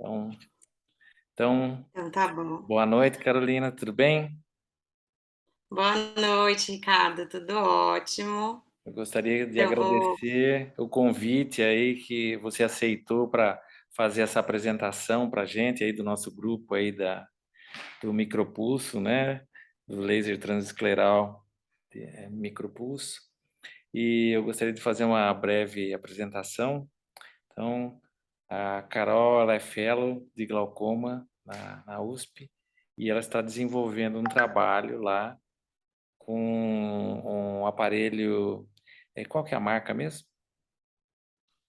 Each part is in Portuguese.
Então, então, Então tá bom. boa noite, Carolina, tudo bem? Boa noite, Ricardo, tudo ótimo. Eu gostaria de Então vou agradecer o convite aí que você aceitou para fazer essa apresentação para a gente aí do nosso grupo aí do micropulso, né? Do laser transescleral micropulso. E eu gostaria de fazer uma breve apresentação. Então, a Carol, ela é fellow de glaucoma na USP e ela está desenvolvendo um trabalho lá com um aparelho. Qual que é a marca mesmo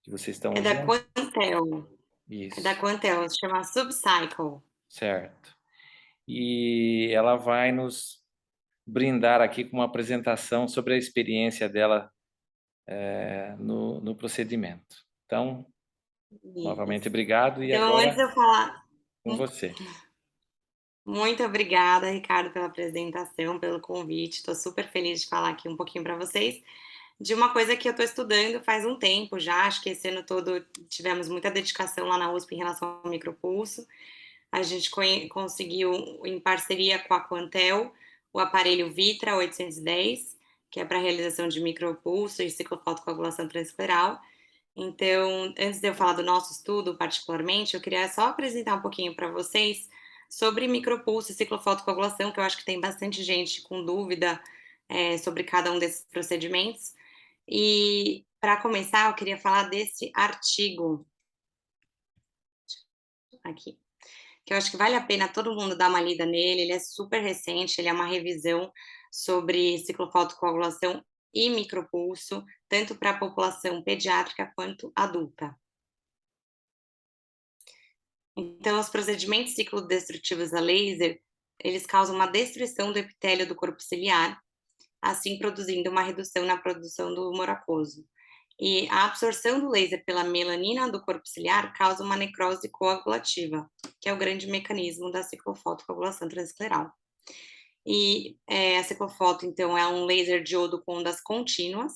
que vocês estão é da usando? Quantel, é da Isso, Quantel, se chama Subcycle. certo. E ela vai nos brindar aqui com uma apresentação sobre a experiência dela no procedimento. Então, novamente, Isso. obrigado e Então antes agora de eu falar com você. muito obrigada, Ricardo, pela apresentação, pelo convite. Estou super feliz de falar aqui um pouquinho para vocês de uma coisa que eu estou estudando faz um tempo já. Acho que esse ano todo tivemos muita dedicação lá na USP em relação ao micropulso. A gente conseguiu, em parceria com a Quantel, o aparelho Vitra 810, que é para realização de micropulso e ciclofotocoagulação transescleral. Então, antes de eu falar do nosso estudo particularmente, eu queria só apresentar um pouquinho para vocês sobre micropulso e ciclofotocoagulação, que eu acho que tem bastante gente com dúvida sobre cada um desses procedimentos. E, para começar, eu queria falar desse artigo aqui, que eu acho que vale a pena todo mundo dar uma lida nele. Ele é super recente, ele é uma revisão sobre ciclofotocoagulação e micropulso, tanto para a população pediátrica quanto adulta. Então, os procedimentos ciclodestrutivos a laser, eles causam uma destruição do epitélio do corpo ciliar, assim produzindo uma redução na produção do humor aquoso. E a absorção do laser pela melanina do corpo ciliar causa uma necrose coagulativa, que é o grande mecanismo da ciclofotocoagulação transescleral. E a ciclofoto, então, é um laser diodo com ondas contínuas,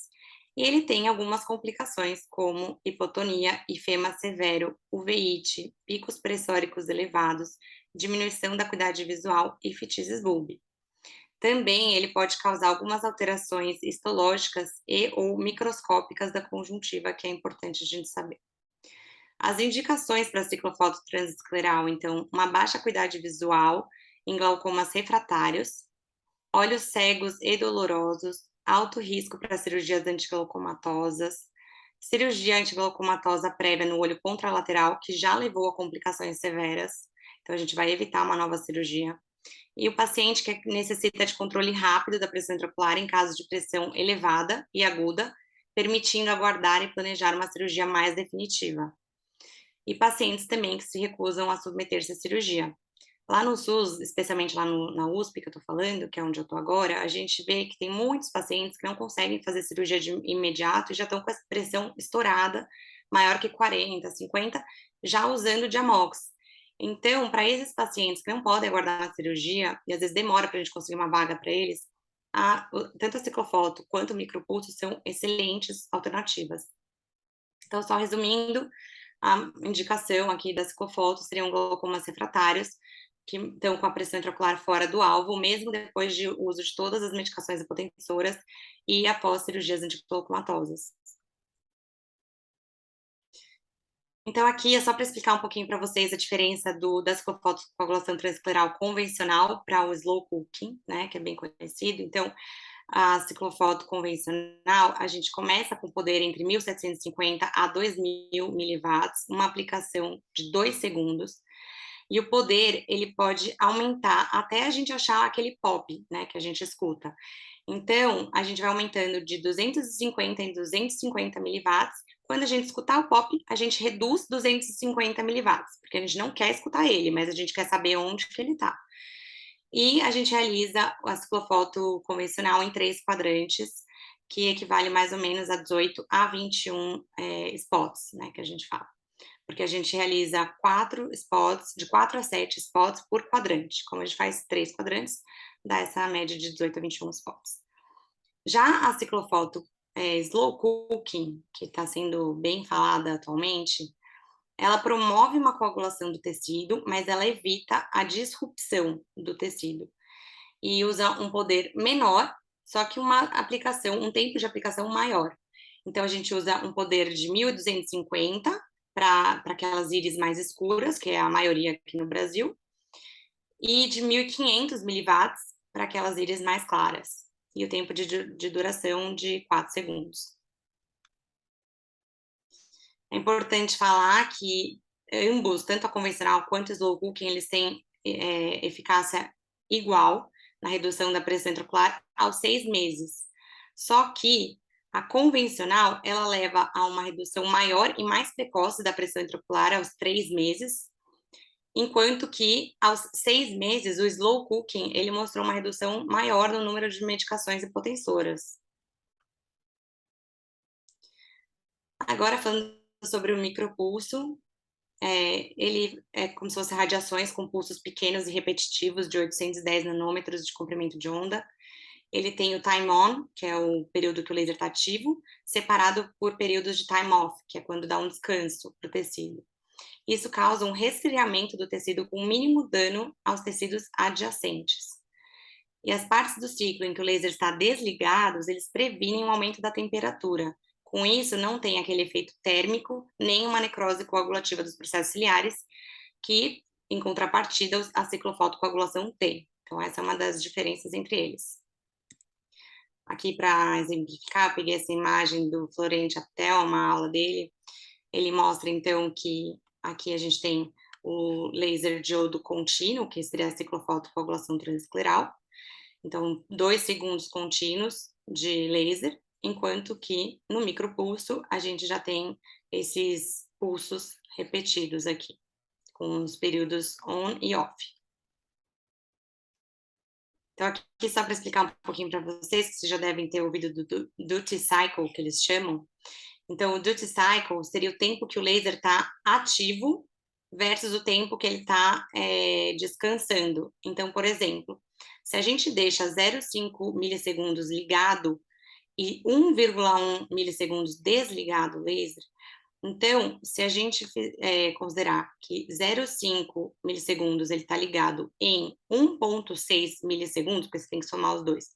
e ele tem algumas complicações, como hipotonia, ifema severo, uveíte, picos pressóricos elevados, diminuição da acuidade visual e fitises bulbi. Também ele pode causar algumas alterações histológicas e ou microscópicas da conjuntiva, que é importante a gente saber. As indicações para ciclofoto transescleral, então, uma baixa acuidade visual em glaucomas refratários, olhos cegos e dolorosos, alto risco para cirurgias antiglaucomatosas, cirurgia antiglaucomatosa prévia no olho contralateral, que já levou a complicações severas, então a gente vai evitar uma nova cirurgia. E o paciente que necessita de controle rápido da pressão intraocular em caso de pressão elevada e aguda, permitindo aguardar e planejar uma cirurgia mais definitiva. E pacientes também que se recusam a submeter-se à cirurgia. Lá no SUS, especialmente lá na USP, que eu tô falando, que é onde eu tô agora, a gente vê que tem muitos pacientes que não conseguem fazer cirurgia de imediato e já estão com essa pressão estourada, maior que 40, 50, já usando Diamox. Então, para esses pacientes que não podem aguardar a cirurgia, e às vezes demora para a gente conseguir uma vaga para eles, tanto a ciclofoto quanto o micropulso são excelentes alternativas. Então, só resumindo, a indicação aqui da ciclofoto seriam glaucomas refratários, que estão com a pressão intraocular fora do alvo, mesmo depois de uso de todas as medicações hipotensoras e após cirurgias antiglaucomatosas. Então, aqui é só para explicar um pouquinho para vocês a diferença da ciclofotocoagulação transescleral convencional para o slow cooking, né, que é bem conhecido. Então, a ciclofoto convencional, a gente começa com poder entre 1.750 a 2.000 miliwatts, uma aplicação de 2 segundos, e o poder, ele pode aumentar até a gente achar aquele pop, né, que a gente escuta. Então, a gente vai aumentando de 250 em 250 miliwatts. Quando a gente escutar o pop, a gente reduz 250 miliwatts, porque a gente não quer escutar ele, mas a gente quer saber onde que ele está. E a gente realiza a ciclofoto convencional em 3 quadrantes, que equivale mais ou menos a 18 a 21 spots, né, que a gente fala. Porque a gente realiza 4 spots, de 4 a 7 spots por quadrante. Como a gente faz 3 quadrantes, dá essa média de 18 a 21 spots. Já a ciclofoto slow cooking, que está sendo bem falada atualmente, ela promove uma coagulação do tecido, mas ela evita a disrupção do tecido. E usa um poder menor, só que um tempo de aplicação maior. Então, a gente usa um poder de 1.250 para aquelas íris mais escuras, que é a maioria aqui no Brasil, e de 1.500 miliwatts para aquelas íris mais claras. E o tempo de duração de 4 segundos. É importante falar que ambos, tanto a convencional quanto o slow cooking, eles têm eficácia igual na redução da pressão intraocular aos 6 meses. Só que a convencional, ela leva a uma redução maior e mais precoce da pressão intraocular aos 3 meses, enquanto que aos 6 meses, o slow cooking, ele mostrou uma redução maior no número de medicações hipotensoras. Agora, falando sobre o micropulso, ele é como se fossem radiações com pulsos pequenos e repetitivos de 810 nanômetros de comprimento de onda. Ele tem o time on, que é o período que o laser está ativo, separado por períodos de time off, que é quando dá um descanso para o tecido. Isso causa um resfriamento do tecido com mínimo dano aos tecidos adjacentes. E as partes do ciclo em que o laser está desligado, eles previnem um aumento da temperatura. Com isso, não tem aquele efeito térmico, nem uma necrose coagulativa dos processos ciliares, que, em contrapartida, a ciclofotocoagulação tem. Então, essa é uma das diferenças entre eles. Aqui, para exemplificar, peguei essa imagem do Florente Aptel, uma aula dele. Ele mostra, então, que aqui a gente tem o laser diodo contínuo, que seria a ciclofotocoagulação transescleral. Então, 2 segundos contínuos de laser, enquanto que no micropulso a gente já tem esses pulsos repetidos aqui, com os períodos on e off. Então, aqui só para explicar um pouquinho para vocês, que vocês já devem ter ouvido do duty cycle, que eles chamam. Então, o duty cycle seria o tempo que o laser está ativo versus o tempo que ele está descansando. Então, por exemplo, se a gente deixa 0,5 milissegundos ligado e 1,1 milissegundos desligado o laser, então, se a gente considerar que 0,5 milissegundos ele está ligado em 1,6 milissegundos, porque você tem que somar os dois,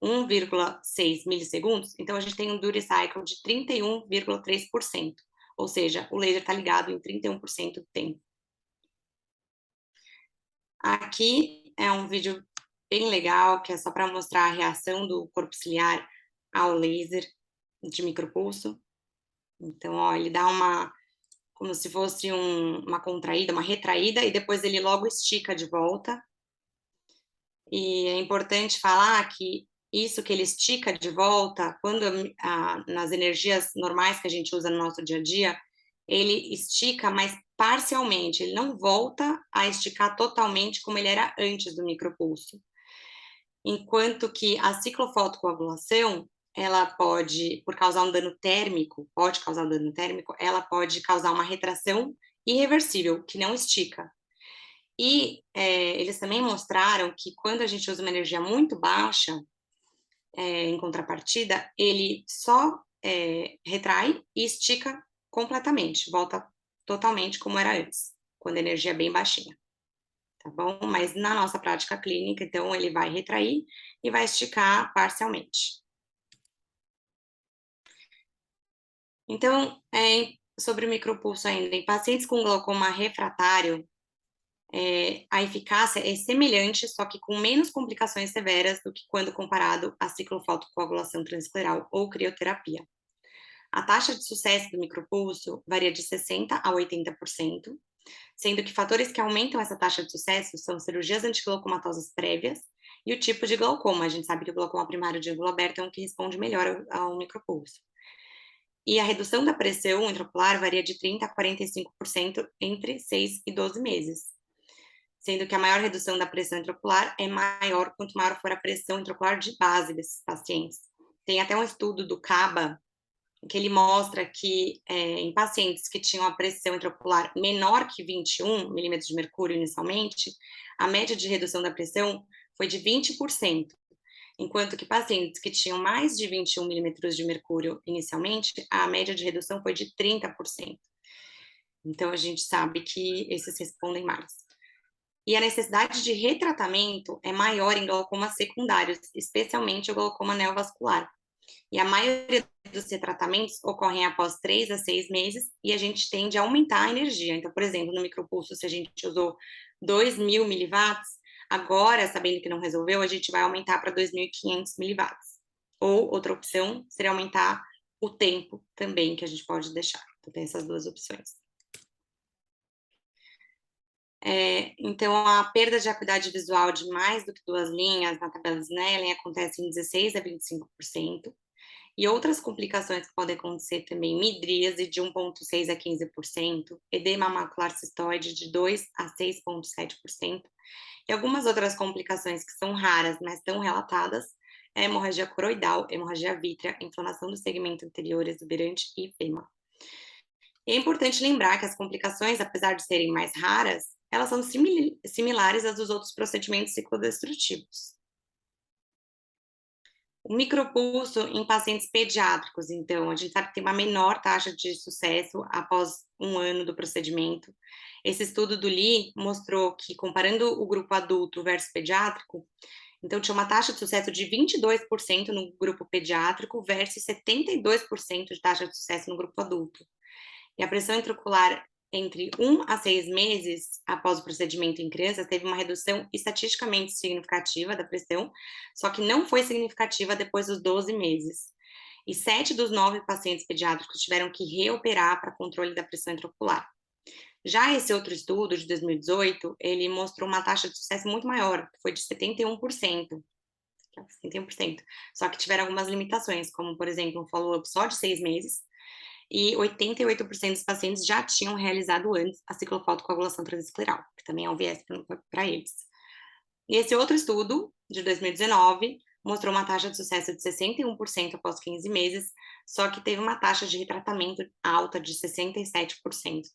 1,6 milissegundos, então a gente tem um duty cycle de 31,3%, ou seja, o laser está ligado em 31% do tempo. Aqui é um vídeo bem legal, que é só para mostrar a reação do corpo ciliar ao laser de micropulso. Então, ó, ele dá como se fosse uma contraída, uma retraída, e depois ele logo estica de volta. E é importante falar que isso que ele estica de volta, quando nas energias normais que a gente usa no nosso dia a dia, ele estica, mas parcialmente, ele não volta a esticar totalmente como ele era antes do micropulso. Enquanto que a ciclofotocoagulação, ela pode, por causar um dano térmico, ela pode causar uma retração irreversível, que não estica. E eles também mostraram que quando a gente usa uma energia muito baixa, em contrapartida, ele só retrai e estica completamente, volta totalmente como era antes, quando a energia é bem baixinha, tá bom? Mas na nossa prática clínica, então, ele vai retrair e vai esticar parcialmente. Então, sobre o micropulso ainda, em pacientes com glaucoma refratário, a eficácia é semelhante, só que com menos complicações severas do que quando comparado à ciclofotocoagulação transescleral ou crioterapia. A taxa de sucesso do micropulso varia de 60% a 80%, sendo que fatores que aumentam essa taxa de sucesso são cirurgias antiglaucomatosas prévias e o tipo de glaucoma. A gente sabe que o glaucoma primário de ângulo aberto é um que responde melhor ao micropulso. E a redução da pressão intraocular varia de 30% a 45% entre 6 e 12 meses, sendo que a maior redução da pressão intraocular é maior quanto maior for a pressão intraocular de base desses pacientes. Tem até um estudo do CABA que ele mostra que em pacientes que tinham a pressão intraocular menor que 21 milímetros de mercúrio inicialmente, a média de redução da pressão foi de 20%, enquanto que pacientes que tinham mais de 21 milímetros de mercúrio inicialmente, a média de redução foi de 30%. Então, a gente sabe que esses respondem mais. E a necessidade de retratamento é maior em glaucomas secundários, especialmente o glaucoma neovascular. E a maioria dos retratamentos ocorrem após 3 a 6 meses e a gente tende a aumentar a energia. Então, por exemplo, no micropulso, se a gente usou 2.000 miliwatts, agora, sabendo que não resolveu, a gente vai aumentar para 2.500 miliwatts. Ou outra opção seria aumentar o tempo também, que a gente pode deixar. Então, tem essas duas opções. Então, a perda de acuidade visual de mais do que 2 linhas na tabela Snellen acontece em 16 a 25%. E outras complicações que podem acontecer também, midríase de 1,6 a 15%, edema macular cistoide de 2 a 6,7%, e algumas outras complicações que são raras, mas estão relatadas, é hemorragia coroidal, hemorragia vítrea, inflamação do segmento anterior exuberante e edema. E é importante lembrar que as complicações, apesar de serem mais raras, elas são similares às dos outros procedimentos ciclodestrutivos. O micropulso em pacientes pediátricos, então, a gente sabe que tem uma menor taxa de sucesso após 1 ano do procedimento. Esse estudo do Lee mostrou que, comparando o grupo adulto versus pediátrico, então tinha uma taxa de sucesso de 22% no grupo pediátrico versus 72% de taxa de sucesso no grupo adulto. E a pressão intraocular entre 1 a 6 meses após o procedimento em crianças teve uma redução estatisticamente significativa da pressão, só que não foi significativa depois dos 12 meses. E 7 dos 9 pacientes pediátricos tiveram que reoperar para controle da pressão intraocular. Já esse outro estudo, de 2018, ele mostrou uma taxa de sucesso muito maior, que foi de 71%. 71%. Só que tiveram algumas limitações, como, por exemplo, um follow-up só de 6 meses, e 88% dos pacientes já tinham realizado antes a ciclofotocoagulação transescleral, que também é um viés para eles. E esse outro estudo, de 2019, mostrou uma taxa de sucesso de 61% após 15 meses, só que teve uma taxa de retratamento alta de 67%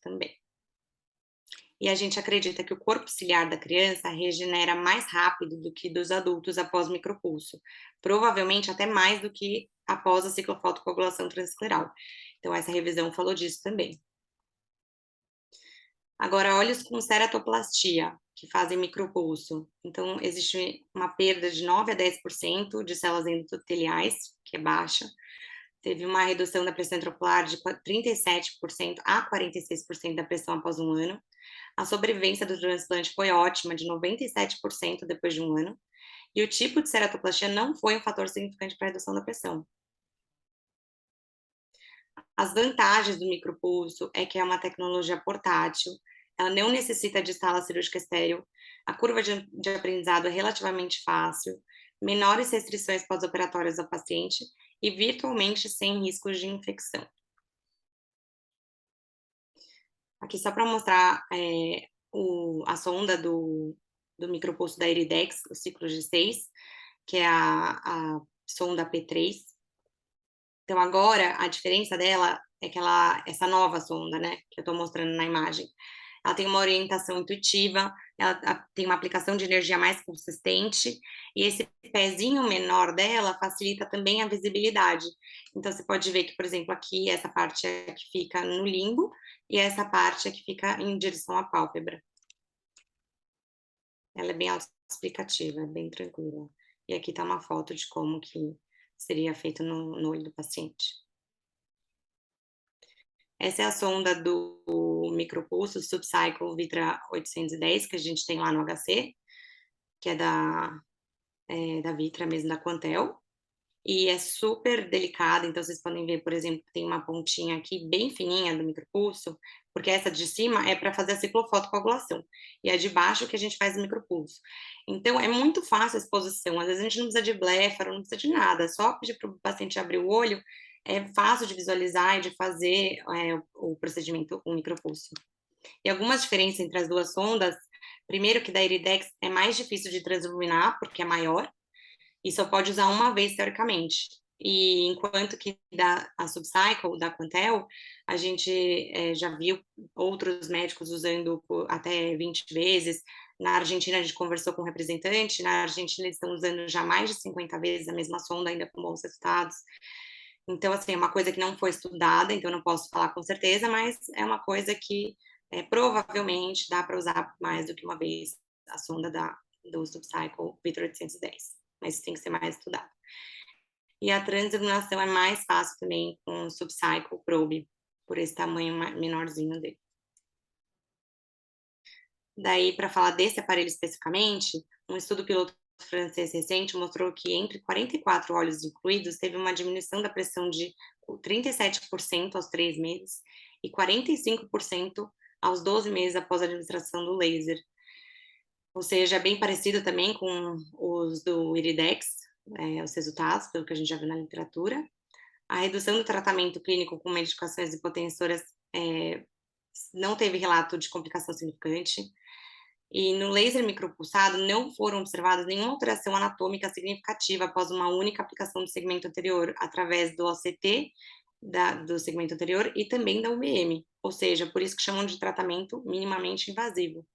também. E a gente acredita que o corpo ciliar da criança regenera mais rápido do que dos adultos após micropulso, provavelmente até mais do que após a ciclofotocoagulação transescleral. Então, essa revisão falou disso também. Agora, olhos com ceratoplastia, que fazem micropulso. Então, existe uma perda de 9 a 10% de células endoteliais, que é baixa. Teve uma redução da pressão intraocular de 37% a 46% da pressão após 1 ano. A sobrevivência do transplante foi ótima, de 97% depois de 1 ano. E o tipo de ceratoplastia não foi um fator significante para a redução da pressão. As vantagens do micropulso é que é uma tecnologia portátil, ela não necessita de sala cirúrgica estéril, a curva de aprendizado é relativamente fácil, menores restrições pós-operatórias ao paciente e virtualmente sem riscos de infecção. Aqui só para mostrar a sonda do micropulso da Iridex, o ciclo G6, que é a sonda P3. Então, agora, a diferença dela é que essa nova sonda, né, que eu estou mostrando na imagem, ela tem uma orientação intuitiva, ela tem uma aplicação de energia mais consistente, e esse pezinho menor dela facilita também a visibilidade. Então, você pode ver que, por exemplo, aqui, essa parte é que fica no limbo, e essa parte é que fica em direção à pálpebra. Ela é bem autoexplicativa, é bem tranquila. E aqui está uma foto de como que seria feito no olho do paciente. Essa é a sonda do micropulso Subcycle Vitra 810, que a gente tem lá no HC, que é da Vitra mesmo, da Quantel. E é super delicada, então vocês podem ver, por exemplo, tem uma pontinha aqui bem fininha do micropulso, porque essa de cima é para fazer a ciclofotocoagulação, e a de baixo que a gente faz o micropulso. Então, é muito fácil a exposição, às vezes a gente não precisa de bléfaro, não precisa de nada, só pedir para o paciente abrir o olho, é fácil de visualizar e de fazer o procedimento, o micropulso. E algumas diferenças entre as duas sondas, primeiro que da Iridex é mais difícil de transiluminar, porque é maior, e só pode usar uma vez teoricamente. E enquanto que a Subcycle, da Quantel, a gente já viu outros médicos usando até 20 vezes. Na Argentina a gente conversou com um representante, na Argentina eles estão usando já mais de 50 vezes a mesma sonda, ainda com bons resultados. Então, assim, é uma coisa que não foi estudada, então eu não posso falar com certeza, mas é uma coisa que, provavelmente dá para usar mais do que uma vez a sonda do Subcycle Victor 810, mas tem que ser mais estudado. E a transiluminação é mais fácil também com o Subcycle Probe, por esse tamanho menorzinho dele. Daí, para falar desse aparelho especificamente, um estudo piloto francês recente mostrou que entre 44 óleos incluídos, teve uma diminuição da pressão de 37% aos 3 meses e 45% aos 12 meses após a administração do laser. Ou seja, é bem parecido também com os do Iridex, os resultados, pelo que a gente já viu na literatura. A redução do tratamento clínico com medicações hipotensoras não teve relato de complicação significante. E no laser micropulsado não foram observadas nenhuma alteração anatômica significativa após uma única aplicação do segmento anterior, através do OCT do segmento anterior e também da UBM, ou seja, por isso que chamam de tratamento minimamente invasivo.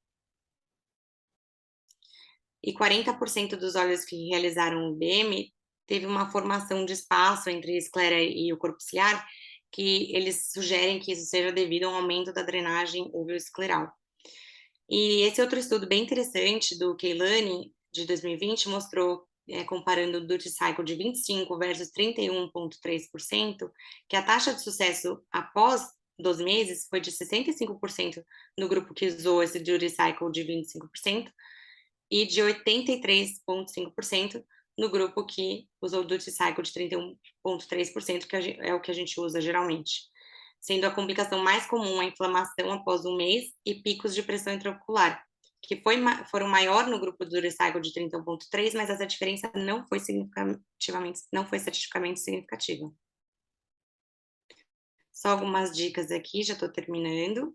E 40% dos olhos que realizaram o UBM teve uma formação de espaço entre a esclera e o corpo ciliar, que eles sugerem que isso seja devido ao aumento da drenagem uveoescleral. E esse outro estudo bem interessante do Keilani, de 2020, mostrou, comparando o Duty Cycle de 25 versus 31,3%, que a taxa de sucesso após 12 meses foi de 65% no grupo que usou esse Duty Cycle de 25% e de 83,5% no grupo que usou o Duty Cycle de 31,3%, que é o que a gente usa geralmente, sendo a complicação mais comum a inflamação após um mês e picos de pressão intraocular, que foram maior no grupo do Durecycle de 31,3, mas essa diferença não foi estatisticamente significativa. Só algumas dicas aqui, já estou terminando.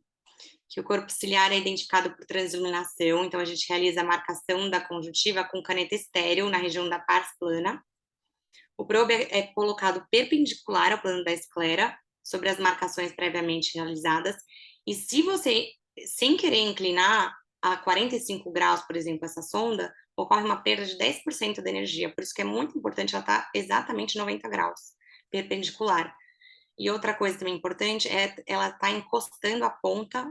Que o corpo ciliar é identificado por transiluminação, então a gente realiza a marcação da conjuntiva com caneta estéril na região da pars plana. O probe é colocado perpendicular ao plano da esclera, sobre as marcações previamente realizadas, e se você, sem querer inclinar a 45 graus, por exemplo, essa sonda, ocorre uma perda de 10% da energia, por isso que é muito importante ela estar exatamente 90 graus, perpendicular. E outra coisa também importante é ela estar encostando a ponta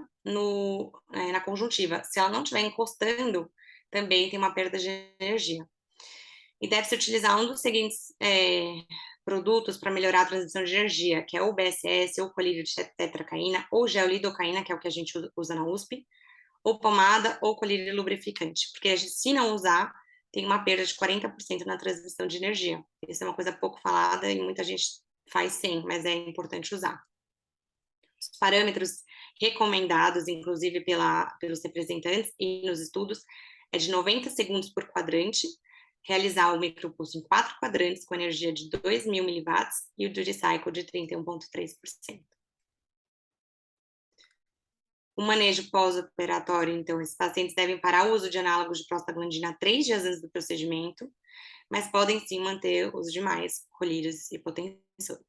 na conjuntiva. Se ela não estiver encostando, também tem uma perda de energia. E deve-se utilizar um dos seguintes produtos para melhorar a transmissão de energia, que é o BSS, ou colírio de tetracaína, ou gel lidocaína, que é o que a gente usa na USP, ou pomada, ou colírio lubrificante. Porque se não usar, tem uma perda de 40% na transmissão de energia. Isso é uma coisa pouco falada e muita gente faz sem, mas é importante usar. Os parâmetros recomendados, inclusive pelos representantes e nos estudos, é de 90 segundos por quadrante, realizar o micropulso em 4 quadrantes com energia de 2.000 miliwatts e o duty cycle de 31,3%. O manejo pós-operatório, então, esses pacientes devem parar o uso de análogos de prostaglandina 3 dias antes do procedimento, mas podem sim manter os demais colírios e hipotensores.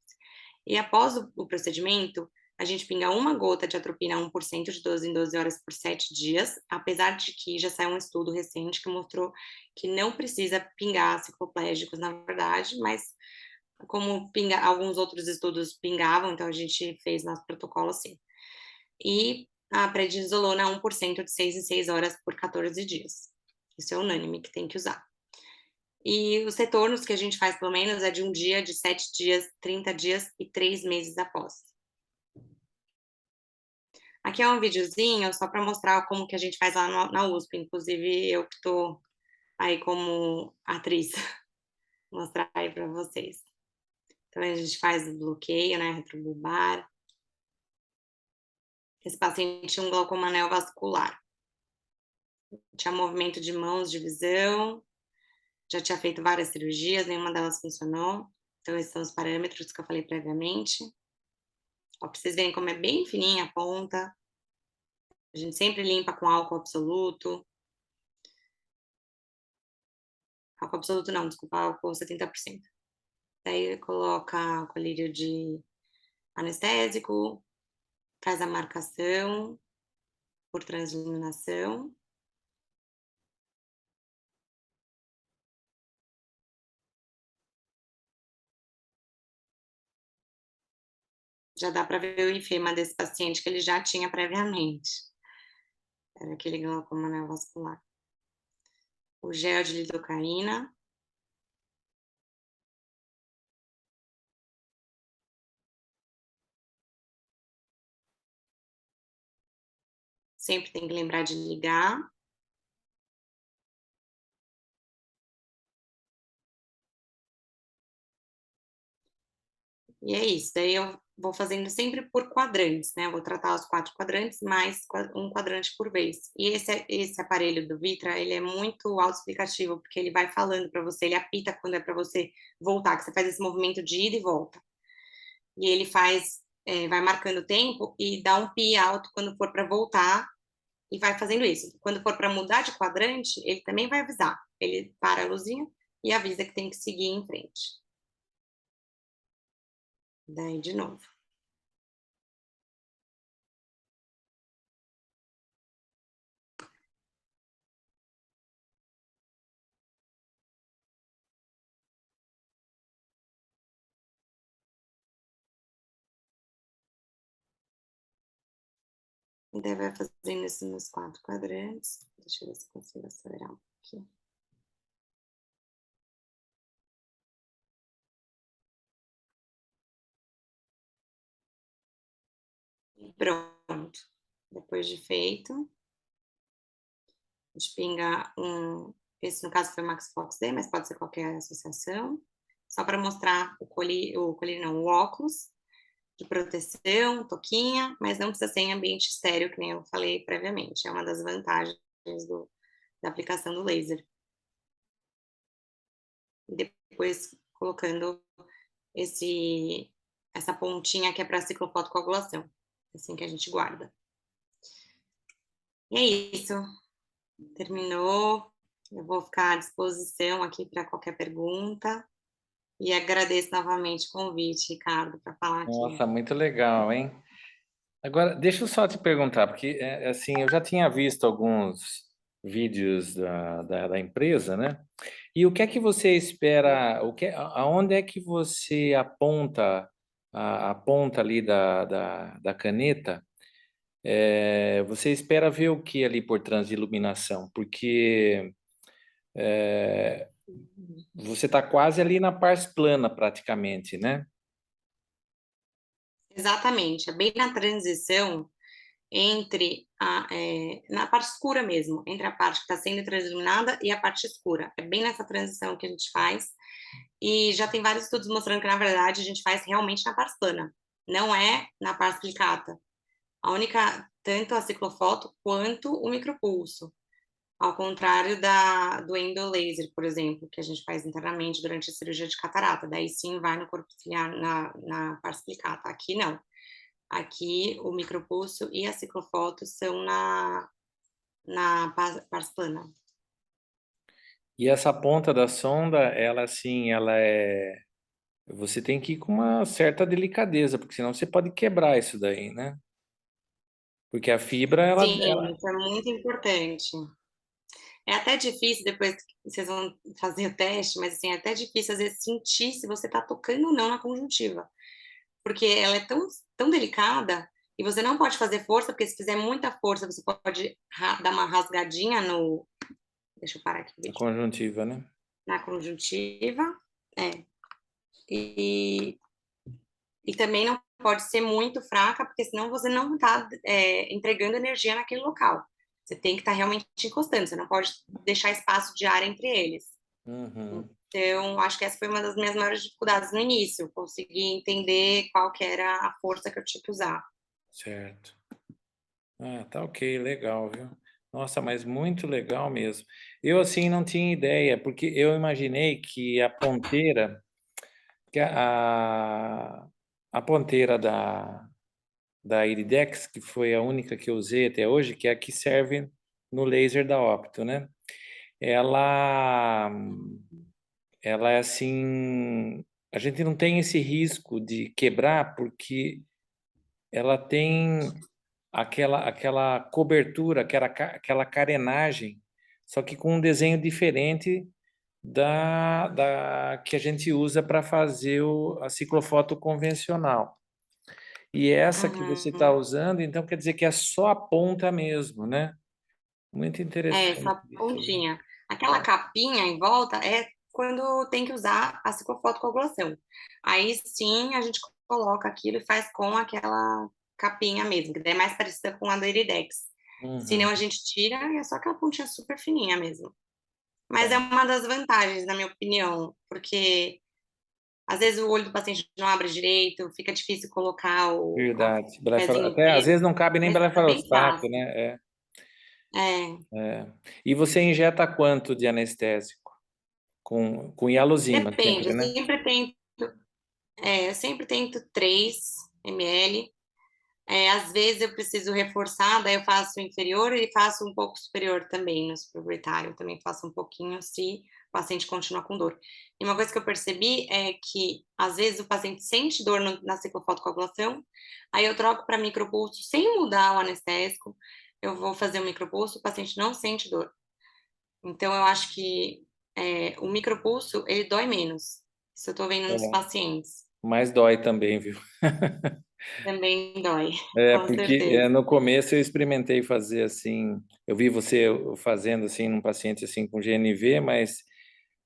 E após o procedimento, a gente pinga uma gota de atropina 1% de 12 em 12 horas por 7 dias, apesar de que já saiu um estudo recente que mostrou que não precisa pingar cicloplégicos, na verdade, mas como alguns outros estudos pingavam, então a gente fez nosso protocolo assim. E a prednisolona 1% de 6 em 6 horas por 14 dias. Isso é unânime que tem que usar. E os retornos que a gente faz, pelo menos, é de 1 dia, de 7 dias, 30 dias e 3 meses após. Aqui é um videozinho só para mostrar como que a gente faz lá na USP, inclusive eu que estou aí como atriz, mostrar aí para vocês. Então a gente faz o bloqueio, né, retrobulbar. Esse paciente tinha um glaucoma neovascular. Tinha movimento de mãos, de visão, já tinha feito várias cirurgias, nenhuma delas funcionou. Então esses são os parâmetros que eu falei previamente. Ó, para vocês verem como é bem fininha a ponta. A gente sempre limpa com álcool absoluto. Álcool absoluto não, desculpa, álcool 70%. Daí coloca colírio de anestésico, faz a marcação por transiluminação. Já dá para ver o enfema desse paciente que ele já tinha previamente. Era aquele glaucoma neovascular. O gel de lidocaína. Sempre tem que lembrar de ligar. E é isso, daí eu vou fazendo sempre por quadrantes, né, vou tratar os 4 quadrantes, mais um quadrante por vez. E esse aparelho do Vitra, ele é muito autoexplicativo, porque ele vai falando para você, ele apita quando é para você voltar, que você faz esse movimento de ida e volta. E ele faz, vai marcando o tempo e dá um pi alto quando for para voltar, e vai fazendo isso. Quando for para mudar de quadrante, ele também vai avisar. Ele para a luzinha e avisa que tem que seguir em frente. Daí de novo. E daí vai fazendo isso nos 4 quadrantes. Deixa eu ver se consigo acelerar um pouquinho. E pronto. Depois de feito, a gente pinga esse no caso foi o Max Fox D, mas pode ser qualquer associação, só para mostrar o colírio não, o óculos de proteção, touquinha, mas não precisa ser em ambiente estéreo, que nem eu falei previamente, é uma das vantagens da aplicação do laser. E depois colocando essa pontinha que é para ciclofotocoagulação, assim que a gente guarda. E é isso, terminou. Eu vou ficar à disposição aqui para qualquer pergunta. E agradeço novamente o convite, Ricardo, para falar aqui. Nossa, muito legal, hein? Agora, deixa eu só te perguntar, porque assim, eu já tinha visto alguns vídeos da empresa, né? E o que é que você espera, aonde é que você aponta a ponta ali da caneta? Você espera ver o que ali por trás de iluminação? Porque você está quase ali na pars plana, praticamente, né? Exatamente, é bem na transição entre na parte escura mesmo, entre a parte que está sendo transiluminada e a parte escura. É bem nessa transição que a gente faz. E já tem vários estudos mostrando que, na verdade, a gente faz realmente na pars plana, não é na pars plicata. A única, tanto a ciclofoto quanto o micropulso. Ao contrário do endolaser, por exemplo, que a gente faz internamente durante a cirurgia de catarata. Daí sim vai no corpo ciliar, na pars plicata. Aqui não. Aqui o micropulso e a ciclofoto são na pars plana. E essa ponta da sonda, ela assim, ela é. Você tem que ir com uma certa delicadeza, porque senão você pode quebrar isso daí, né? Porque a fibra, Sim, isso é muito importante. É até difícil, depois que vocês vão fazer o teste, mas assim, é até difícil às vezes sentir se você está tocando ou não na conjuntiva. Porque ela é tão delicada e você não pode fazer força, porque se fizer muita força, você pode dar uma rasgadinha no. Deixa eu parar aqui o a vídeo. conjuntiva, né? Na conjuntiva. É. E também não pode ser muito fraca, porque senão você não está entregando energia naquele local. Você tem que estar realmente encostando, você não pode deixar espaço de ar entre eles. Uhum, Então, acho que essa foi uma das minhas maiores dificuldades no início, conseguir entender qual que era a força que eu tinha que usar. certo. Ah, tá ok, legal, viu? Nossa, mas muito legal mesmo. Eu, assim, não tinha ideia, porque eu imaginei que a ponteira, que a ponteira da Iridex, que foi a única que eu usei até hoje, que é a que serve no laser da Opto, né? Ela, ela é assim, a gente não tem esse risco de quebrar porque ela tem aquela cobertura, aquela carenagem, só que com um desenho diferente da que a gente usa para fazer a ciclofoto convencional. E essa que você está Uhum. usando, então quer dizer que é só a ponta mesmo, né? Muito É, interessante essa isso aí. pontinha. Aquela capinha em volta é quando tem que usar a ciclofotocoagulação. Aí sim a gente coloca aquilo e faz com aquela capinha mesmo, que daí é mais parecida com a do Iridex. Uhum, Senão a gente tira e é só aquela pontinha super fininha mesmo. Mas é tá. uma das vantagens, na minha opinião, porque às vezes o olho do paciente não abre direito, fica difícil colocar Verdade. o pezinho Até às dele. vezes não cabe nem Nesse é bem blefarospasmo, fácil. né? É. É. E você injeta quanto de anestésico? Com hialosima Depende, sempre, né? eu sempre tento 3 ml. Às vezes eu preciso reforçar, daí eu faço o inferior e faço um pouco superior também no supraorbitário, eu também faço um pouquinho se o paciente continua com dor. E uma coisa que eu percebi é que, às vezes, o paciente sente dor na ciclofotocoagulação, aí eu troco para micropulso sem mudar o anestésico, eu vou fazer o micropulso, o paciente não sente dor. Então eu acho que, o micropulso, ele dói menos. Isso eu estou vendo nos É. pacientes. Mas dói também, viu? Também dói, É, com porque certeza. no começo eu experimentei fazer assim, eu vi você fazendo assim num paciente assim com GNV, mas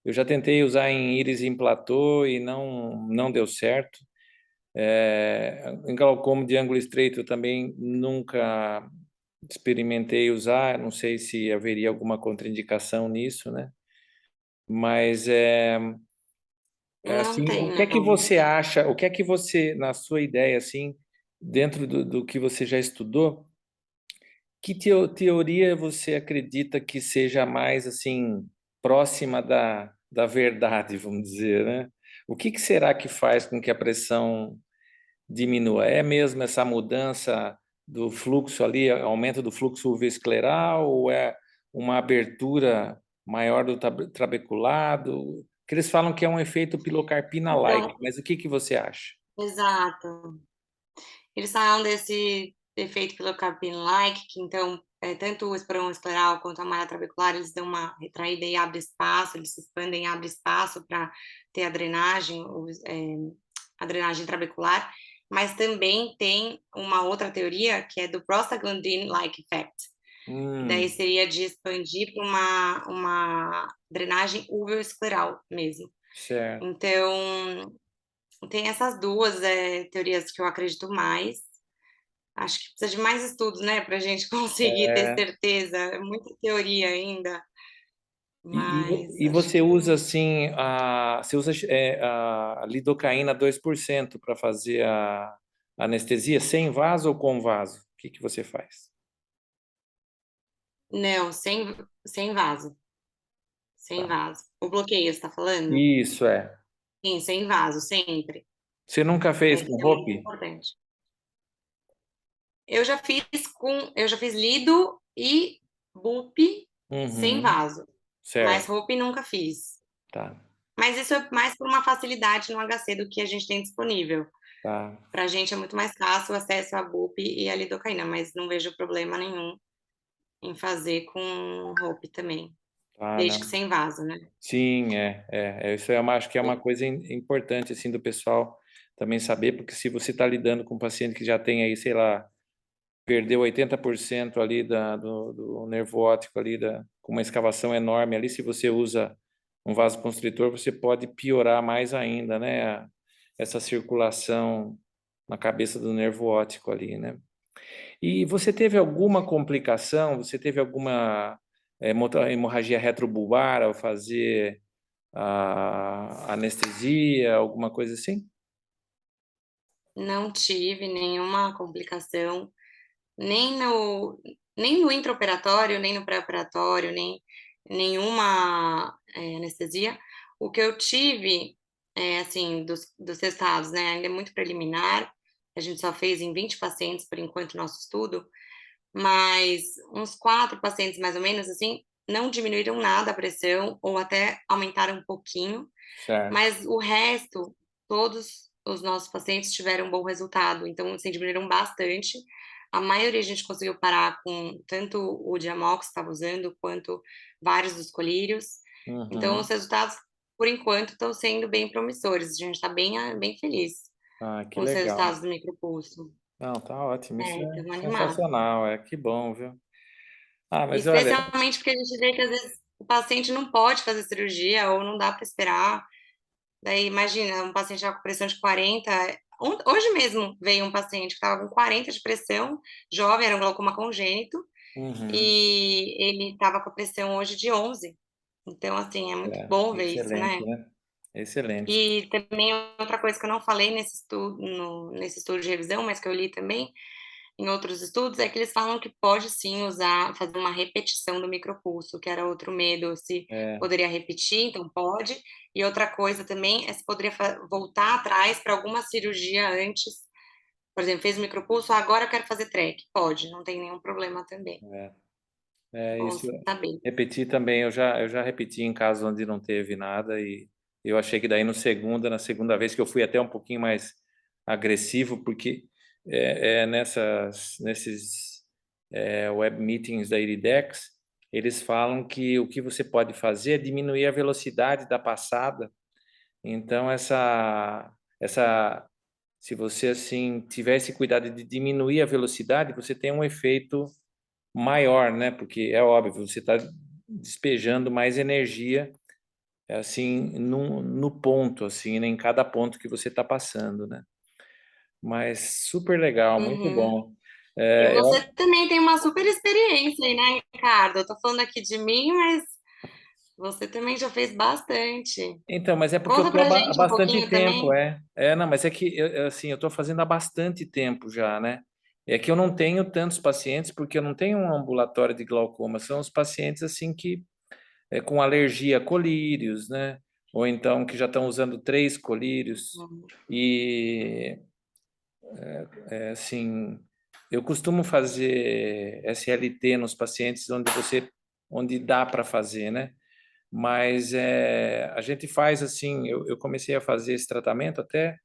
eu já tentei usar em íris implantor e não deu certo. Em glaucoma de ângulo estreito eu também nunca experimentei usar, não sei se haveria alguma contraindicação nisso, né? Mas Não assim, o tem, que é que não. você acha, o que é que você, na sua ideia, assim, dentro do que você já estudou, que teoria você acredita que seja mais, assim, próxima da verdade, vamos dizer, né? O que será que faz com que a pressão diminua? É mesmo essa mudança do fluxo ali, aumento do fluxo uveoscleral, ou é uma abertura maior do trabeculado? Que eles falam que é um efeito pilocarpina-like, Então, mas o que você acha? exato. Eles falam desse efeito pilocarpine-like, que então, tanto o esporão escleral quanto a malha trabecular, eles dão uma retraída e abre espaço, eles se expandem e abre espaço para ter a drenagem trabecular, mas também tem uma outra teoria que é do prostaglandin-like effect, que daí Hum, seria de expandir para uma drenagem uveoescleral mesmo. certo. Então, tem essas 2 teorias que eu acredito mais. Acho que precisa de mais estudos, né, para a gente conseguir ter É. certeza, é muita teoria ainda, mas E acho você que usa assim, você usa a lidocaína 2% para fazer a anestesia sem vaso ou com vaso? O que você faz? não, sem vaso, sem Tá. vaso. O bloqueio, você tá falando? Isso é. Sim, sem vaso, sempre. Você nunca fez com Isso é muito Hope? importante. Eu já fiz lido e BUP sem Uhum, vaso, mas certo. roupa nunca fiz. Tá, Mas isso é mais por uma facilidade no HC do que a gente tem disponível. tá. Pra gente é muito mais fácil o acesso à BUP e à lidocaína, mas não vejo problema nenhum em fazer com roupa também, Tá, desde não. que sem vaso, né. Sim, isso é acho que é uma coisa importante assim do pessoal também saber, porque se você está lidando com um paciente que já tem aí, sei lá, perdeu 80% ali do nervo óptico ali, com uma escavação enorme ali, se você usa um vasoconstritor, você pode piorar mais ainda, né? Essa circulação na cabeça do nervo óptico ali, né? E você teve alguma complicação? Você teve alguma hemorragia retrobulbar ao fazer a anestesia, alguma coisa assim? Não tive nenhuma complicação, nem no nem no intraoperatório, nem no pré-operatório, nem nenhuma, anestesia. O que eu tive, assim, dos resultados, né, ainda é muito preliminar, a gente só fez em 20 pacientes por enquanto o nosso estudo, mas uns 4 pacientes mais ou menos, assim, não diminuíram nada a pressão ou até aumentaram um pouquinho, Certo. mas o resto, todos os nossos pacientes tiveram um bom resultado, então, assim, diminuíram bastante. A maioria a gente conseguiu parar com tanto o Diamox que estava usando, quanto vários dos colírios. Então os Uhum. resultados, por enquanto, estão sendo bem promissores, a gente está bem feliz Ah, que com os legal. resultados do micropulso. Não, tá ótimo, isso é Estamos animados. sensacional, que bom, viu. Ah, mas olha, Especialmente porque a gente vê que às vezes o paciente não pode fazer cirurgia ou não dá para esperar. Daí imagina, um paciente já com pressão de 40, hoje mesmo veio um paciente que estava com 40 de pressão, jovem, era um glaucoma congênito, uhum, e ele estava com a pressão hoje de 11. Então, assim, é muito bom ver isso, excelente, né. né, excelente. E também outra coisa que eu não falei nesse estudo de revisão, mas que eu li também, em outros estudos, é que eles falam que pode sim fazer uma repetição do micropulso, que era outro medo, se É, poderia repetir, então pode. E outra coisa também é se poderia voltar atrás para alguma cirurgia antes, por exemplo, fez o micropulso, agora eu quero fazer track. Pode, não tem nenhum problema também. é. Bom Isso, saber. repetir também, eu já repeti em casos onde não teve nada e eu achei que daí no segunda, na segunda vez que eu fui até um pouquinho mais agressivo, porque nesses web meetings da Iridex, eles falam que o que você pode fazer é diminuir a velocidade da passada. Então, se você assim tivesse cuidado de diminuir a velocidade, você tem um efeito maior, né? Porque é óbvio, você está despejando mais energia assim no ponto, assim, né? Em cada ponto que você está passando, né? Mas super legal, muito Uhum. bom. E É, você também tem uma super experiência aí, né, Ricardo? Eu tô falando aqui de mim, mas você também já fez bastante. então, mas é porque eu Conta estou pra há gente um bastante pouquinho tempo, também. não, mas é que assim, eu estou fazendo há bastante tempo já, né? É que eu não tenho tantos pacientes porque eu não tenho um ambulatório de glaucoma, são os pacientes assim que com alergia a colírios, né? Ou então que já estão usando 3 colírios. Uhum. E assim, eu costumo fazer SLT nos pacientes onde dá para fazer, né? Mas a gente faz assim, eu comecei a fazer esse tratamento até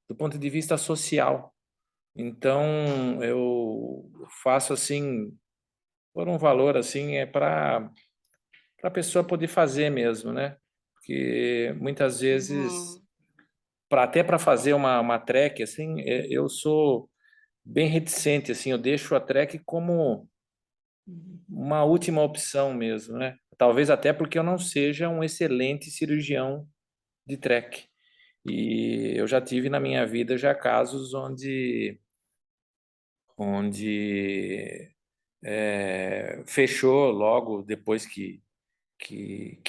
do ponto de vista social. Então, eu faço assim por um valor assim para a pessoa poder fazer mesmo, né? Porque muitas vezes, Uhum. até para fazer uma track, assim, eu sou bem reticente, assim, eu deixo a track como uma última opção mesmo, né? Talvez até porque eu não seja um excelente cirurgião de track. E eu já tive na minha vida já casos onde fechou logo depois que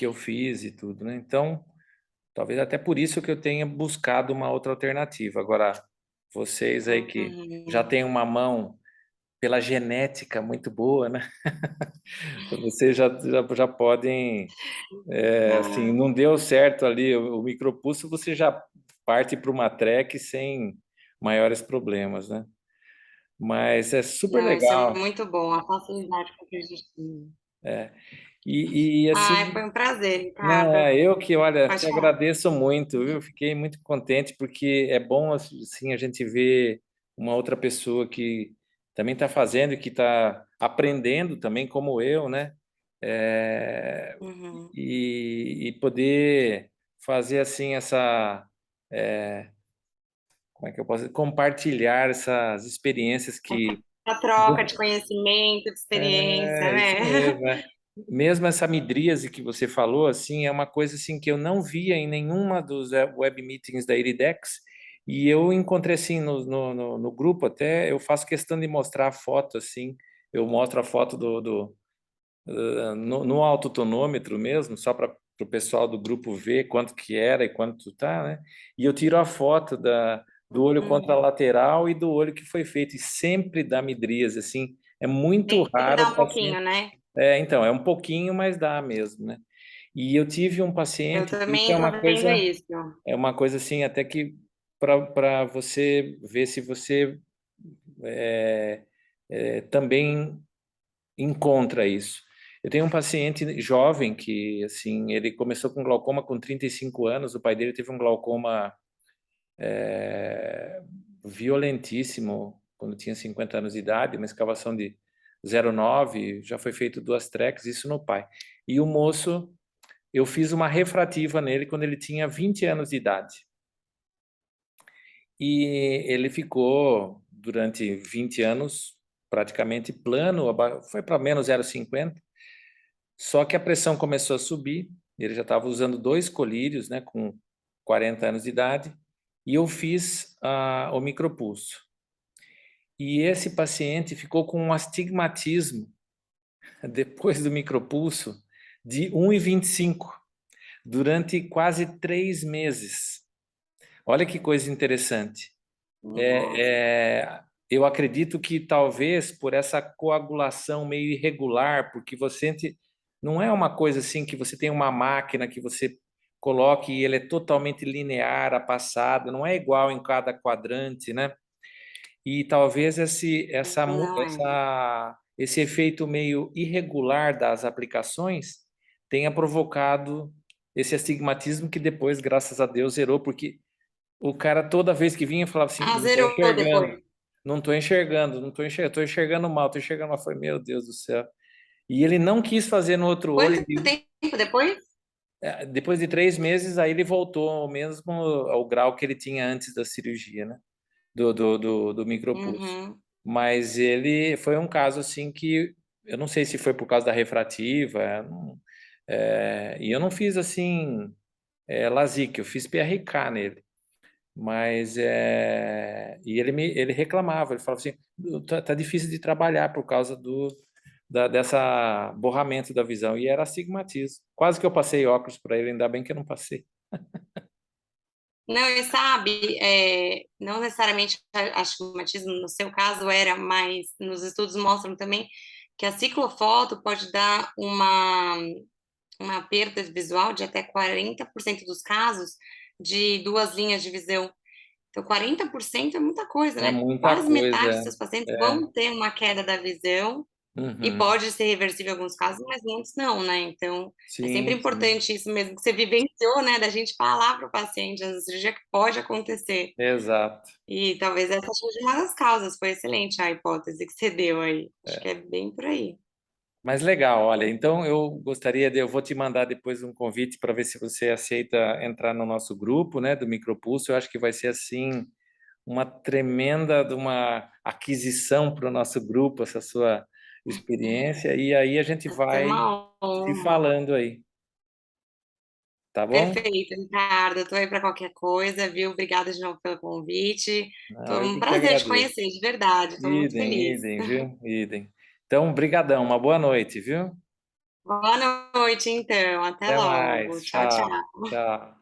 eu fiz e tudo, né? Então, talvez até por isso que eu tenha buscado uma outra alternativa. Agora, vocês aí que já Uhum. têm uma mão pela genética muito boa, né? Vocês já podem, assim, Ah, não deu certo ali o micropulso, você já parte para uma track sem maiores problemas, né? Mas é super não, isso é legal. muito bom, a facilidade com que a gente tem. E Ai, assim, foi um prazer, não, Ricardo. eu que, olha, te Pode falar. agradeço muito, viu? Fiquei muito contente porque é bom assim a gente ver uma outra pessoa que também está fazendo e que está aprendendo também como eu, né? É, Uhum. e poder fazer assim como é que eu posso dizer? Compartilhar essas experiências que A troca de conhecimento, de experiência, isso né? mesmo, né? Mesmo essa midríase que você falou, assim, é uma coisa assim que eu não via em nenhuma dos web meetings da Iridex, e eu encontrei assim no grupo até, eu faço questão de mostrar a foto assim, eu mostro a foto no autotonômetro mesmo, só para o pessoal do grupo ver quanto que era e quanto tá, né? E eu tiro a foto do olho Uhum. contralateral e do olho que foi feito, e sempre dá midríase, assim, é muito Sempre dá raro o um pouquinho, paciente né? então, é um pouquinho, mas dá mesmo, né? E eu tive um Eu paciente, isso também tô vendo isso. é uma coisa assim, até que para você ver se você também encontra isso. Eu tenho um paciente jovem que, assim, ele começou com glaucoma com 35 anos, o pai dele teve um glaucoma violentíssimo quando tinha 50 anos de idade, uma escavação de 0,9, já foi feito 2 tracks, isso no pai. E o moço, eu fiz uma refrativa nele quando ele tinha 20 anos de idade. E ele ficou durante 20 anos praticamente plano, foi para menos 0,50, só que a pressão começou a subir, ele já estava usando 2 colírios, né, com 40 anos de idade, e eu fiz o micropulso. E esse paciente ficou com um astigmatismo depois do micropulso de 1,25 durante quase 3 meses. Olha que coisa interessante. Eu acredito que talvez por essa coagulação meio irregular, porque você sente, não é uma coisa assim que você tem uma máquina que você coloque e ele é totalmente linear a passada, não é igual em cada quadrante, né? E talvez Não é. esse efeito meio irregular das aplicações tenha provocado esse astigmatismo que depois, graças a Deus, zerou, porque o cara toda vez que vinha falava assim, Ah, não estou zerou depois. enxergando, não estou enxergando, não estou enxergando, estou enxergando mal, estou enxergando mal. Eu falei, meu Deus do céu. E ele não quis fazer no outro olho. Quanto tempo depois? Depois de 3 meses, aí ele voltou ao mesmo ao grau que ele tinha antes da cirurgia, né? Do micropulso. Uhum. Mas ele foi um caso assim que eu não sei se foi por causa da refrativa, e eu não fiz assim LASIK, eu fiz PRK nele. Mas e ele reclamava, ele falava assim, tá difícil de trabalhar por causa dessa borramento da visão, e era astigmatismo. Quase que eu passei óculos para ele, ainda bem que eu não passei. Não, e sabe, não necessariamente astigmatismo no seu caso era, mas nos estudos mostram também que a ciclofoto pode dar uma perda visual de até 40% dos casos de 2 linhas de visão. Então 40% é muita coisa, É né, muita quase metade dos coisa. seus pacientes É. vão ter uma queda da visão, e Uhum. pode ser reversível em alguns casos, mas muitos não, né, então é sempre Sim, sim. importante isso mesmo que você vivenciou, né, da gente falar para o paciente a cirurgia que pode acontecer. Exato. E talvez essa seja uma das causas, foi excelente a hipótese que você deu aí, acho que é bem por aí. Mas legal, olha, então eu vou te mandar depois um convite para ver se você aceita entrar no nosso grupo, né, do Micropulso. Eu acho que vai ser assim uma tremenda de uma aquisição para o nosso grupo, essa sua experiência, e aí a gente Vai ser vai uma se honra. falando aí, tá bom? Perfeito, Ricardo, estou aí para qualquer coisa, viu. Obrigada de novo pelo convite. Não, Foi eu um que prazer te agradeço. conhecer, de verdade, estou muito Idem, feliz. idem, viu? Idem. Então, brigadão, uma boa noite, viu? Boa noite então, até Até logo. mais. Tchau, Tchau, tchau. tchau.